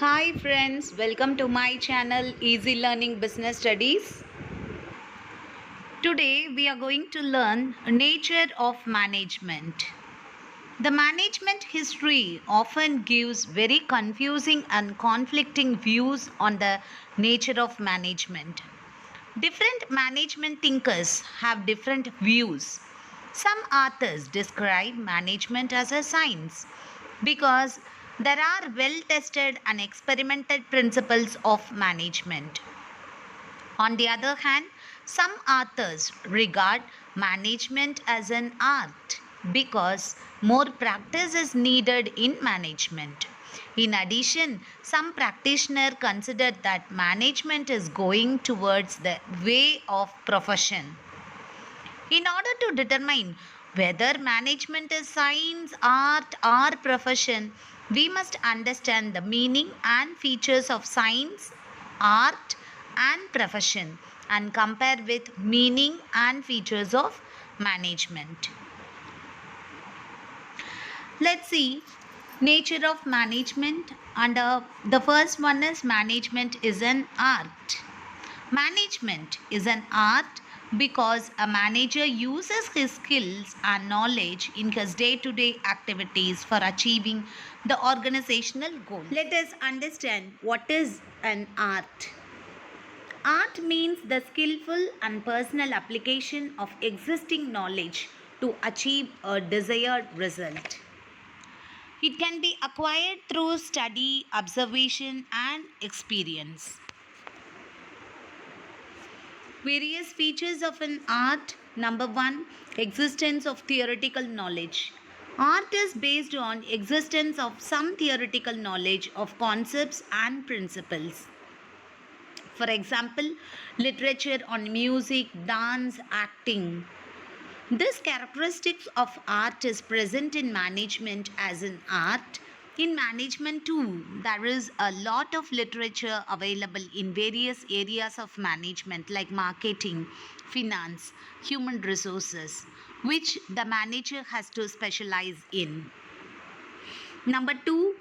Hi friends, welcome to my channel Easy Learning Business Studies. Today we are going to learn nature of management. The management history often gives very confusing and conflicting views on the nature of management. Different management thinkers have different views. Some authors describe management as a science because there are well tested and experimented principles of management. On the other hand, some authors regard management as an art because more practice is needed in management. In addition, some practitioners consider that management is going towards the way of profession. In order to determine whether management is science, art, or profession, we must understand the meaning and features of science, art, and profession and compare with meaning and features of management. Let's see nature of management, and the first one is management is an art. Management is an art because a manager uses his skills and knowledge in his day-to-day activities for achieving the organizational goal. Let us understand what is an art. Art means the skillful and personal application of existing knowledge to achieve a desired result. It can be acquired through study, observation, and experience. Various features of an art. Number one, existence of theoretical knowledge. Art is based on existence of some theoretical knowledge of concepts and principles. For example, literature on music, dance, acting. This characteristic of art is present in management as an art. In management too, there is a lot of literature available in various areas of management like marketing, finance, human resources, which the manager has to specialize in. Number two,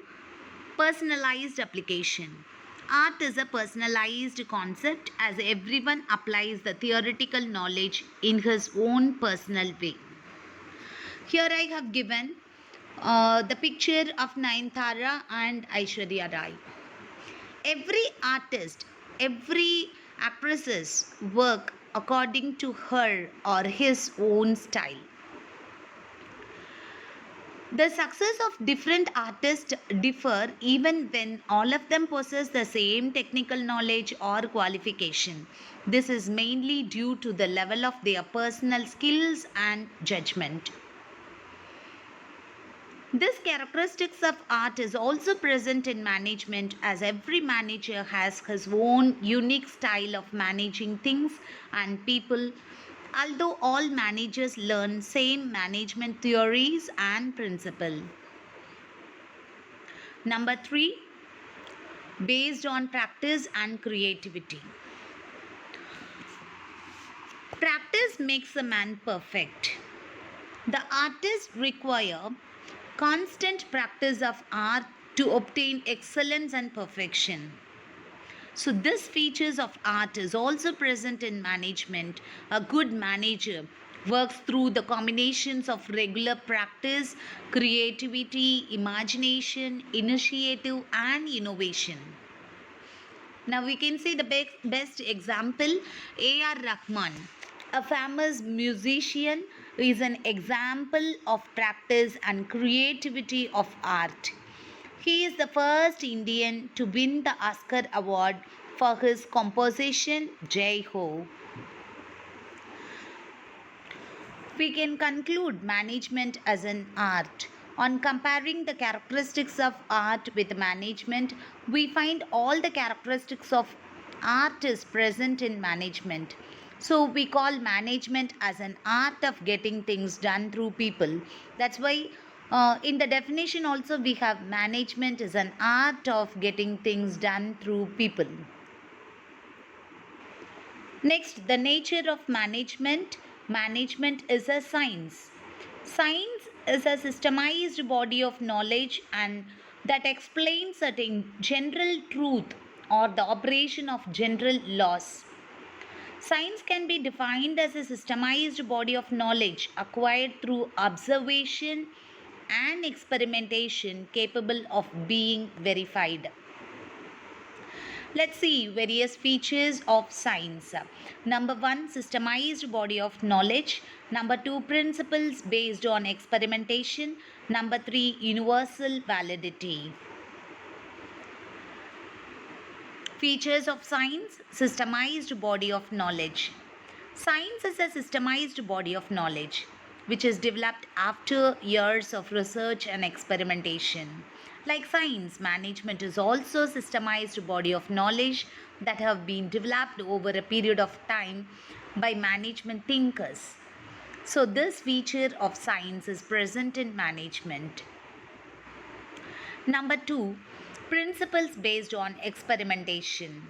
personalized application. Art is a personalized concept as everyone applies the theoretical knowledge in his own personal way. Here I have given the picture of Nayanthara and Aishwarya Rai. Every artist, every actresses work according to her or his own style. The success of different artists differ even when all of them possess the same technical knowledge or qualification. This is mainly due to the level of their personal skills and judgment. This characteristics of art is also present in management as every manager has his own unique style of managing things and people. Although all managers learn same management theories and principle. Number 3, based on practice and creativity. Practice makes a man perfect. The artists require constant practice of art to obtain excellence and perfection. So this features of art is also present in management. A good manager works through the combinations of regular practice, creativity, imagination, initiative and innovation. Now we can see the best example, A.R. Rahman. A famous musician is an example of practice and creativity of art. He is the first Indian to win the Oscar Award for his composition Jai Ho. We can conclude management as an art. On comparing the characteristics of art with management, we find all the characteristics of art is present in management. So we call management as an art of getting things done through people. That's why in the definition also we have management is an art of getting things done through people. Next, the nature of management. Management is a science. Science is a systemized body of knowledge and that explain certain general truth or the operation of general laws. Science can be defined as a systemized body of knowledge acquired through observation and experimentation capable of being verified. Let's see various features of science. Number one, systemized body of knowledge. Number two, principles based on experimentation. Number three, universal validity. Features of science, systemized body of knowledge. Science is a systemized body of knowledge which is developed after years of research and experimentation. Like science, management is also a systemized body of knowledge that have been developed over a period of time by management thinkers. So this feature of science is present in management. Number two, principles based on experimentation.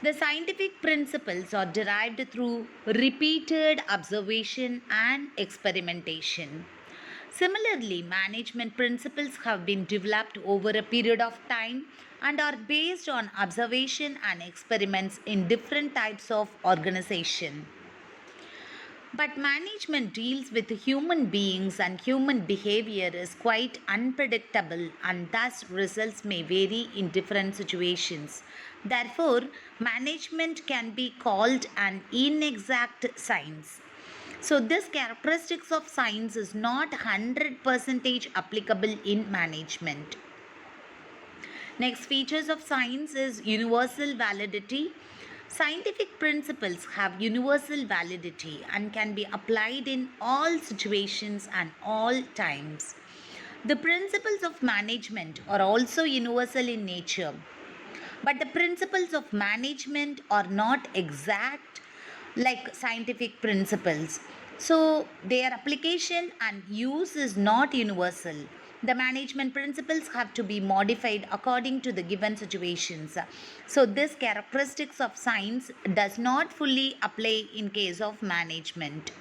The scientific principles are derived through repeated observation and experimentation. Similarly, management principles have been developed over a period of time and are based on observation and experiments in different types of organization. But management deals with human beings and human behavior is quite unpredictable and thus results may vary in different situations. Therefore, management can be called an inexact science. So this characteristics of science is not 100% applicable in management. Next features of science is universal validity. Scientific principles have universal validity and can be applied in all situations and all times. The principles of management are also universal in nature, but the principles of management are not exact like scientific principles. So, their application and use is not universal. The management principles have to be modified according to the given situations. So, this characteristics of science does not fully apply in case of management.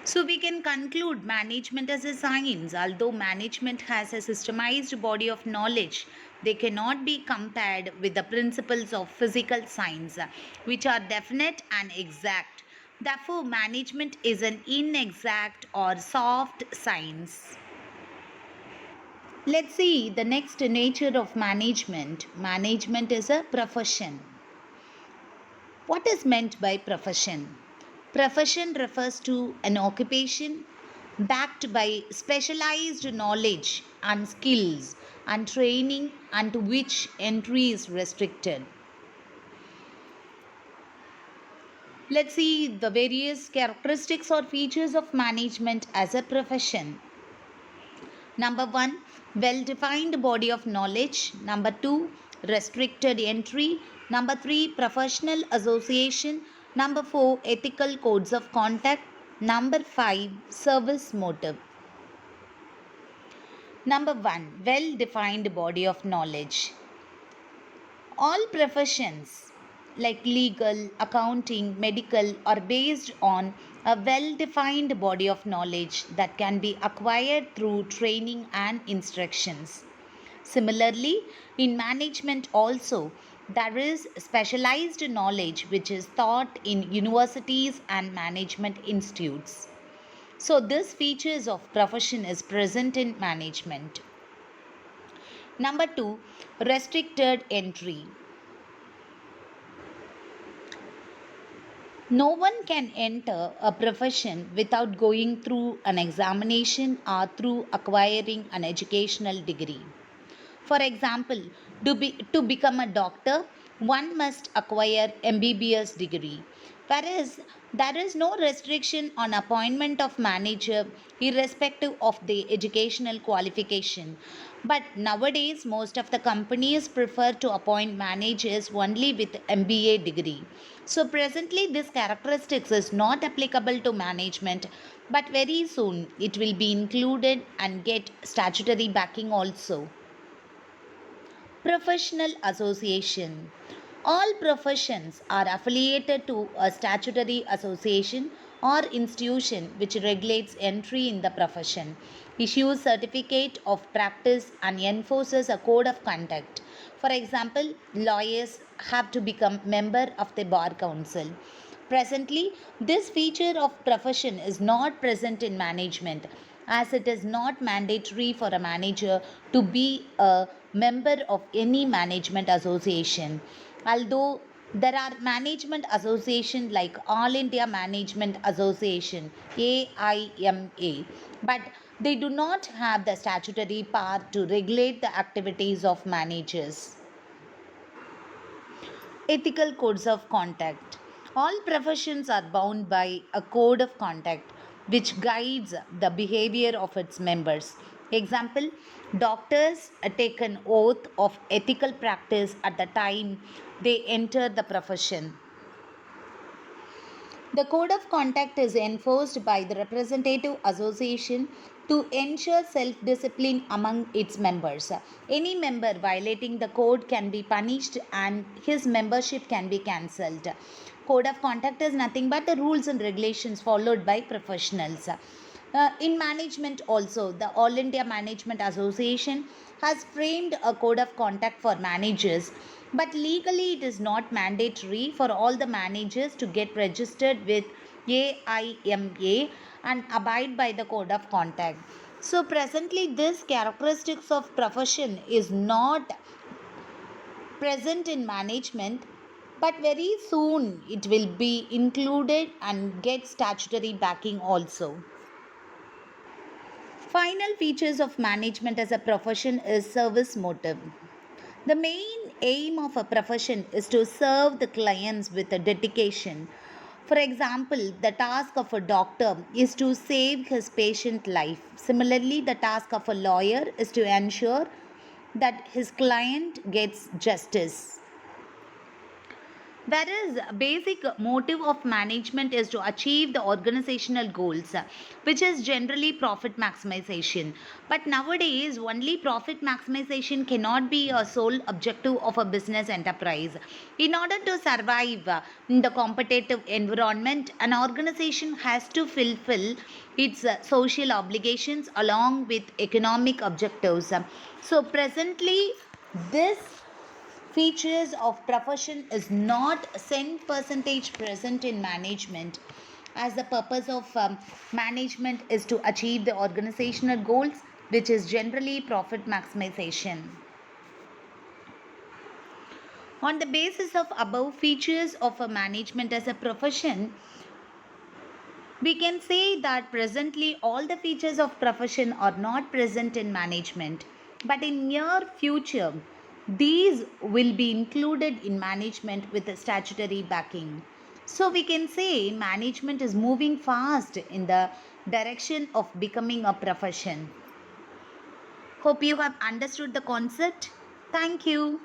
So we can conclude management as a science. Although management has a systemized body of knowledge, they cannot be compared with the principles of physical science, which are definite and exact. Therefore, management is an inexact or soft science. Let's see the next nature of management. Management is a profession. What is meant by profession? Profession refers to an occupation backed by specialized knowledge and skills and training and to which entry is restricted. Let's see the various characteristics or features of management as a profession. Number one, well defined body of knowledge. Number two, restricted entry. Number three, professional association. Number four, ethical codes of conduct. Number five, service motive. Number one, well defined body of knowledge. All professions like legal, accounting, medical are based on a well defined body of knowledge that can be acquired through training and instructions. Similarly, in management also, there is specialized knowledge which is taught in universities and management institutes. So, this features of profession is present in management. Number two, restricted entry. No one can enter a profession without going through an examination or through acquiring an educational degree. For example, to become a doctor, one must acquire MBBS degree. Whereas there is no restriction on appointment of manager irrespective of the educational qualification. But nowadays most of the companies prefer to appoint managers only with MBA degree. So presently this characteristics is not applicable to management, but very soon it will be included and get statutory backing also. Professional association. All professions are affiliated to a statutory association or institution which regulates entry in the profession, issues certificate of practice and enforces a code of conduct. For example, lawyers have to become member of the bar council. Presently, this feature of profession is not present in management, as it is not mandatory for a manager to be a member of any management association. Although there are management associations like All India Management Association AIMA, but they do not have the statutory power to regulate the activities of managers. Ethical codes of conduct. All professions are bound by a code of conduct which guides the behavior of its members. Example, doctors take an oath of ethical practice at the time they enter the profession. The code of conduct is enforced by the representative association to ensure self discipline among its members. Any member violating the code can be punished and his membership can be cancelled. Code of conduct is nothing but the rules and regulations followed by professionals. In management, also, the All India Management Association has framed a code of conduct for managers, but legally it is not mandatory for all the managers to get registered with AIMA and abide by the code of conduct. So, presently, this characteristics of profession is not present in management, but very soon it will be included and get statutory backing also. Final features of management as a profession is service motive. The main aim of a profession is to serve the clients with a dedication. For example, the task of a doctor is to save his patient life. Similarly, the task of a lawyer is to ensure that his client gets justice. Whereas basic motive of management is to achieve the organizational goals, which is generally profit maximization. But nowadays, only profit maximization cannot be a sole objective of a business enterprise. In order to survive in the competitive environment, an organization has to fulfill its social obligations along with economic objectives. So presently, this features of profession is not 100% present in management, as the purpose of management is to achieve the organizational goals, which is generally profit maximization. On the basis of above features of a management as a profession, we can say that presently all the features of profession are not present in management, but in near future these will be included in management with a statutory backing. So we can say management is moving fast in the direction of becoming a profession. Hope you have understood the concept. Thank you.